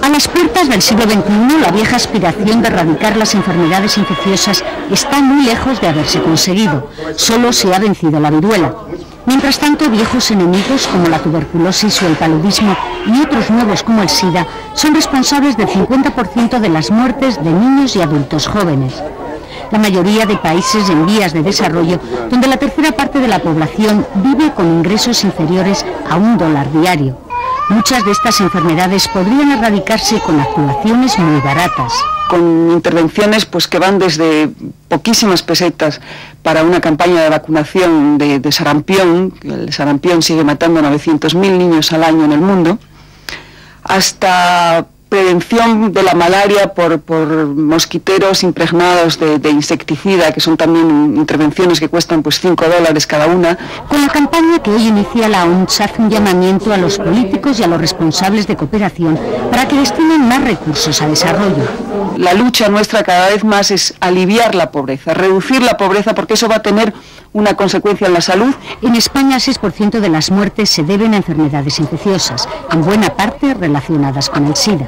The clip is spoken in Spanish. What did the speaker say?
A las puertas del siglo XXI, la vieja aspiración de erradicar las enfermedades infecciosas está muy lejos de haberse conseguido. Solo se ha vencido la viruela. Mientras tanto, viejos enemigos como la tuberculosis o el paludismo y otros nuevos como el SIDA son responsables del 50% de las muertes de niños y adultos jóvenes. La mayoría de países en vías de desarrollo, donde la tercera parte de la población vive con ingresos inferiores a $1 diario. Muchas de estas enfermedades podrían erradicarse con actuaciones muy baratas. Con intervenciones pues que van desde poquísimas pesetas para una campaña de vacunación de sarampión, el sarampión sigue matando a 900.000 niños al año en el mundo, hasta prevención de la malaria por mosquiteros impregnados de insecticida, que son también intervenciones que cuestan pues $5 cada una. Con la campaña que hoy inicia la OMS hace un llamamiento a los políticos y a los responsables de cooperación para que destinen más recursos a desarrollo. La lucha nuestra cada vez más es aliviar la pobreza, reducir la pobreza, porque eso va a tener una consecuencia en la salud. En España, el 6% de las muertes se deben a enfermedades infecciosas, en buena parte relacionadas con el SIDA.